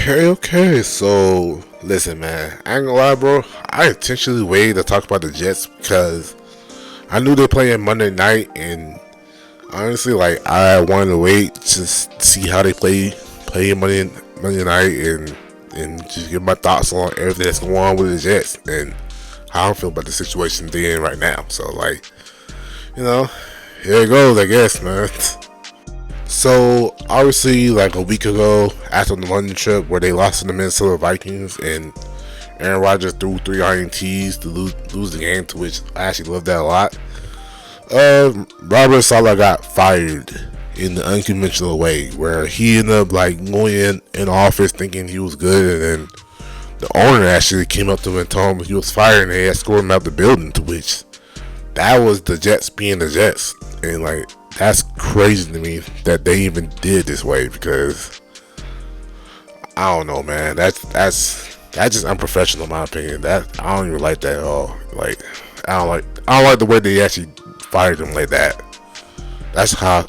Okay. So listen, man. I ain't gonna lie, bro. I intentionally waited to talk about the Jets because I knew they playing Monday night, and honestly, like I wanted to wait to see how they play Monday night, and just give my thoughts on everything that's going on with the Jets and how I feel about the situation they're in right now. So like, you know, here it goes, I guess, man. So obviously, like a week ago, after the London trip where they lost to the Minnesota Vikings and Aaron Rodgers threw three INTs to lose the game, to which I actually love that a lot. Robert Saleh got fired in the unconventional way, where he ended up like going in the office thinking he was good, and then the owner actually came up to him and told him he was fired, and they had scored him out the building. To which that was the Jets being the Jets, and like that's crazy to me that they even did this way, because I don't know, man. That's just unprofessional in my opinion. That I don't even like that at all. Like I don't like the way they actually fired him like that. That's how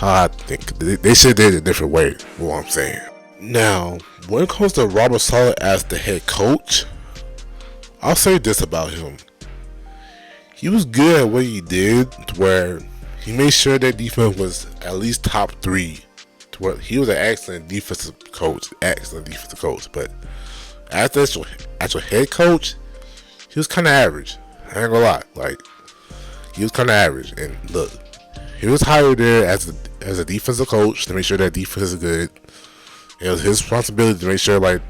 I think they should have did it a different way. What I'm saying. Now, when it comes to Robert Saleh as the head coach, I'll say this about him: he was good at what he did, to where he made sure that defense was at least top three. To where he was an excellent defensive coach, but as actual head coach, he was kind of average. I ain't gonna lie, like he was kind of average. And look, he was hired there as a defensive coach to make sure that defense is good. It was his responsibility to make sure like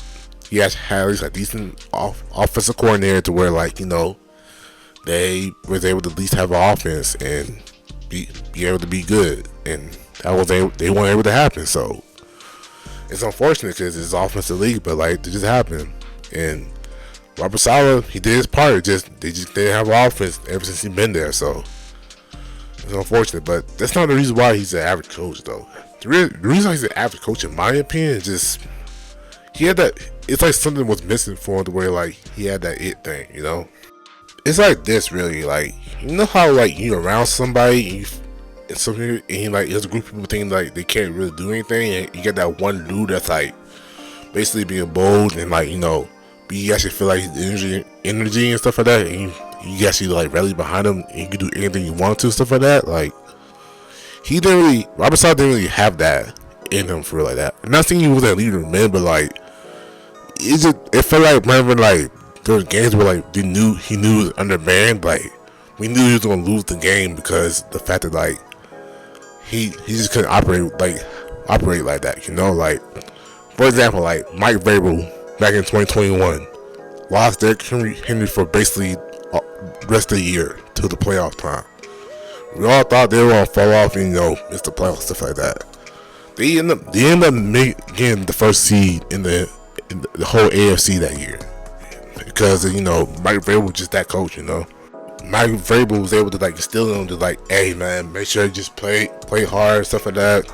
he had at least a decent offensive coordinator, to where like they was able to at least have an offense and be able to be good, and they weren't able to happen. So it's unfortunate because it's offensive league, but like it just happened. And Robert Saleh, he did his part. They just didn't have an offense ever since he been there. So it's unfortunate, but that's not the reason why he's an average coach, though. The reason he's an average coach, in my opinion, is just he had that. It's like something was missing for him, to where like he had that it thing, It's like this, really. Like, you know how like you around somebody and like there's a group of people thinking like they can't really do anything, and you get that one dude that's like basically being bold and like you actually feel like his energy and stuff like that, and you actually like rally behind him and you can do anything you want to, stuff like that. Like Robert Saleh didn't really have that in him for like that. I'm not saying he wasn't a leader of men, but like it felt like whenever like there was games where like he knew he was undermanned, like we knew he was gonna lose the game because the fact that like he just couldn't operate like that, like for example, like Mike Vrabel back in 2021 lost Derrick Henry for basically the rest of the year till the playoff time. We all thought they were gonna fall off and miss the playoffs, stuff like that. They end up getting the first seed in the whole AFC that year because Mike Vrabel was just that coach. Mike Vrabel was able to like instill them to like, hey man, make sure you just play hard, stuff like that.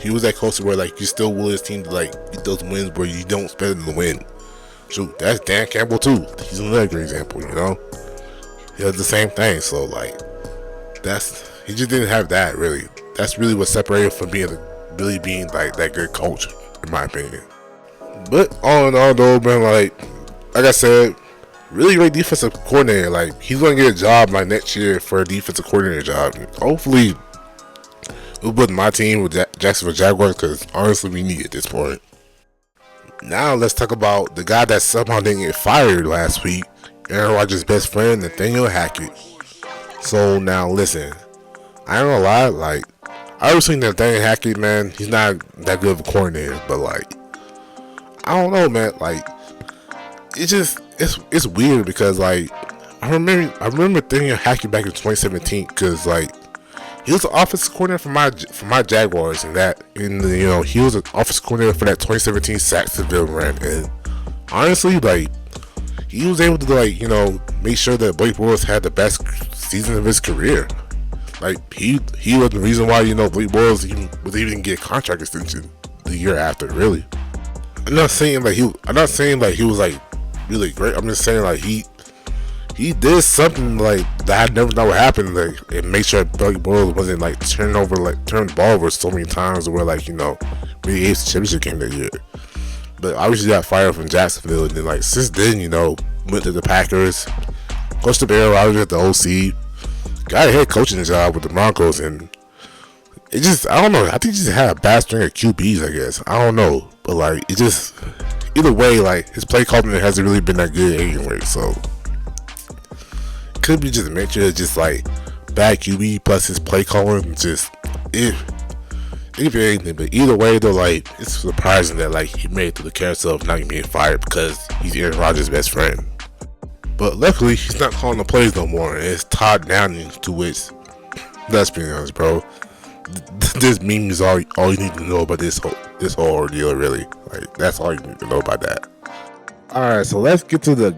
He was that coach where like you still will his team to like get those wins where you don't expect them to win. Shoot, that's Dan Campbell too. He's another great example. He does the same thing. So like he just didn't have that really. That's really what separated from being like that good coach, in my opinion. But all in all though, man, like I said, really great defensive coordinator. Like he's gonna get a job like next year for a defensive coordinator job. Hopefully it'll put my team with Jacksonville Jaguars, because honestly we need it at this point. Now let's talk about the guy that somehow didn't get fired last week, Aaron Rodgers' best friend, Nathaniel Hackett. So now listen, I ain't gonna lie, like I always think Nathaniel Hackett, man, he's not that good of a coordinator, but like I don't know, man, like it's weird because like I remember Nathaniel Hackett back in 2017, because like he was the offensive coordinator for my Jaguars, and he was an offensive coordinator for that 2017 Jacksonville run, and honestly, like he was able to like make sure that Blake Bortles had the best season of his career. Like he was the reason why Blake Bortles was even get a contract extension the year after. Really, I'm not saying like he was like really great. I'm just saying like he did something like that I never know what happened. Like it made sure Blake Bortles wasn't like turning the ball over so many times, where like we aced the championship game that year. but obviously got fired from Jacksonville, and then like since then, went to the Packers, coached up Aaron Rodgers at the OC, got a head coaching job with the Broncos, and it just, I don't know. I think he just had a bad string of QBs, I guess. I don't know, but like it just, either way, like his play calling hasn't really been that good anyway. So it could be just a mixture of just like bad QB plus his play calling, just if anything. But either way, though, like it's surprising that like he made it through the carousel of not being fired because he's Aaron Rodgers' best friend. But luckily, he's not calling the plays no more. And it's Todd Downing, to which, let's be honest, bro. This meme is all you need to know about this whole ordeal, really. Like that's all you need to know about that. All right, so let's get to the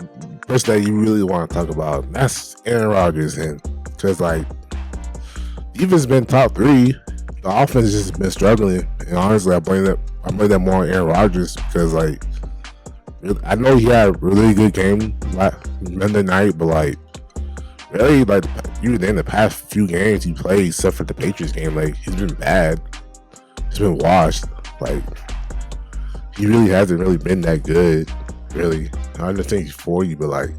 person that you really want to talk about. And that's Aaron Rodgers, and because like defense been top 3, the offense has just been struggling. And honestly, I blame that more on Aaron Rodgers because like I know he had a really good game Monday night, but like really, like even in the past few games he played, except for the Patriots game, like he's been bad. He's been washed. Like he really hasn't really been that good. Really, I understand he's 40, but like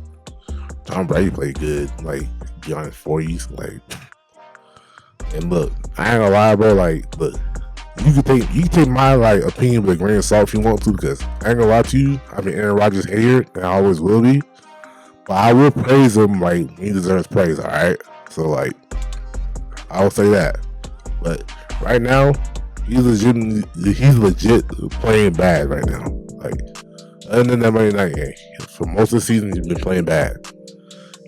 Tom Brady played good, like beyond his 40s. Like, and look, I ain't gonna lie, bro. Like, look, you can take my like opinion with a grain of salt if you want to, because I ain't gonna lie to you. I've been Aaron Rodgers hater, and I always will be. But I will praise him like he deserves praise, alright? So like I will say that. But right now, he's legit playing bad right now. Like other than that Monday night game, for most of the season he's been playing bad.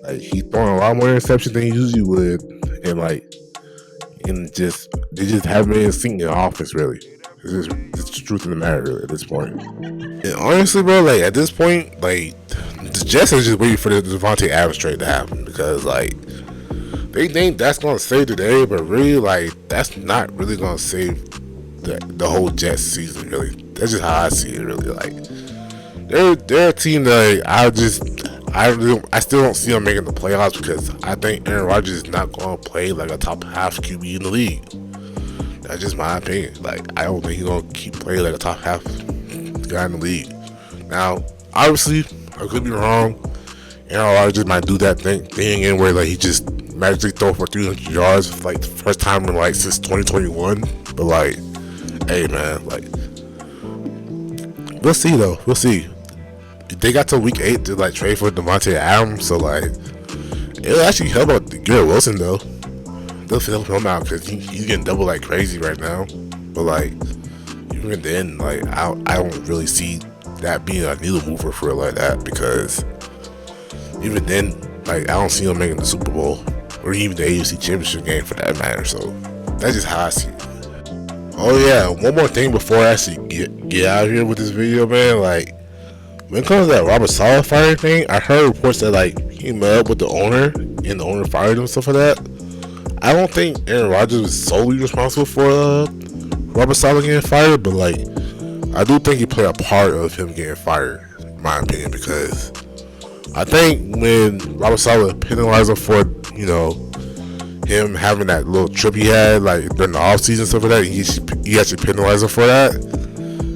Like he's throwing a lot more interceptions than he usually would, and they just haven't been seeing the offense really. It's the truth of the matter really at this point. And honestly, bro, like at this point, like the Jets are just waiting for the Devontae Adams trade to happen because like they think that's gonna save the day, but really like that's not really gonna save the whole Jets season. Really, that's just how I see it. Really, like they're a team that I still don't see them making the playoffs because I think Aaron Rodgers is not gonna play like a top half QB in the league. That's just my opinion. Like I don't think he's gonna keep playing like a top half guy in the league. Now, obviously, I could be wrong. Aaron Rodgers might do that thing in where like he just magically throw for 300 yards like the first time in like since 2021. But like, hey man, like we'll see though. We'll see. They got to week 8 to like trade for Devontae Adams, so like it'll actually help out Garrett Wilson though. They'll help him out because he's getting double like crazy right now. But like even then, like I don't really see that being a needle mover for it like that because even then, like I don't see him making the Super Bowl or even the AFC Championship game for that matter. So that's just how I see it. Oh yeah, one more thing before I actually get out of here with this video, man. Like when it comes to that Robert Saleh firing thing, I heard reports that like he met up with the owner and the owner fired him and stuff like that. I don't think Aaron Rodgers was solely responsible for Robert Saleh getting fired, but like I do think he played a part of him getting fired, in my opinion, because I think when Robert Saleh penalized him for him having that little trip he had like during the offseason and stuff like that, he actually penalized him for that.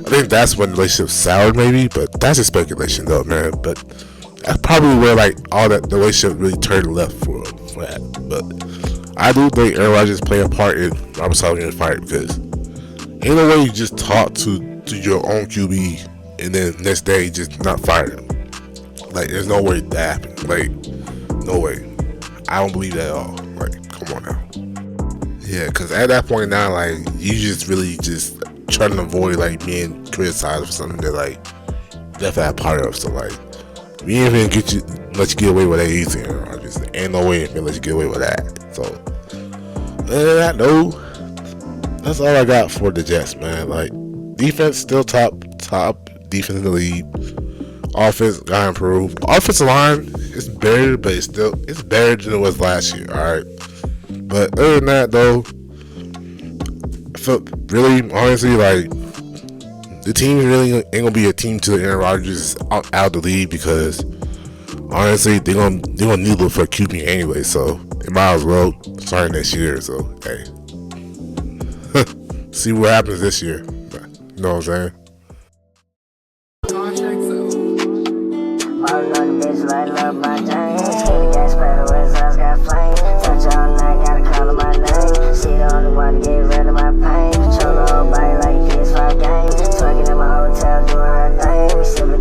I think that's when the relationship soured maybe, but that's just speculation though, man. But that's probably where like all that the relationship really turned left for that. But I do think Aaron Rodgers played a part in Robert Saleh getting fired because ain't no way you just talk to your own QB and then next day just not fire him. Like there's no way that happened. Like no way. I don't believe that at all. Like come on now. Yeah, because at that point now, like you just really just trying to avoid like being criticized for something that like definitely a part of. So like we ain't even let you get away with that easy. Just ain't no way to let you get away with that. So other than that, no, that's all I got for the Jets, man. Like defense still top defense in the league. Offense got improved. Offensive line is better, but it's better than it was last year. All right, but other than that, though, I felt really honestly like the team really ain't gonna be a team till Aaron Rodgers is out of the league because honestly they're gonna need to look for a QB anyway. So they might as well start next year. So hey, see what happens this year. You know what I'm saying? Ballin' on the bitch like love my James. Hit the gas pedal, his eyes got flame. Touch all night, gotta call her my name. She the only one to get rid of my pain. Control the whole body like a PS5 game. Twerking in my hotel, doing her thing. We sippin'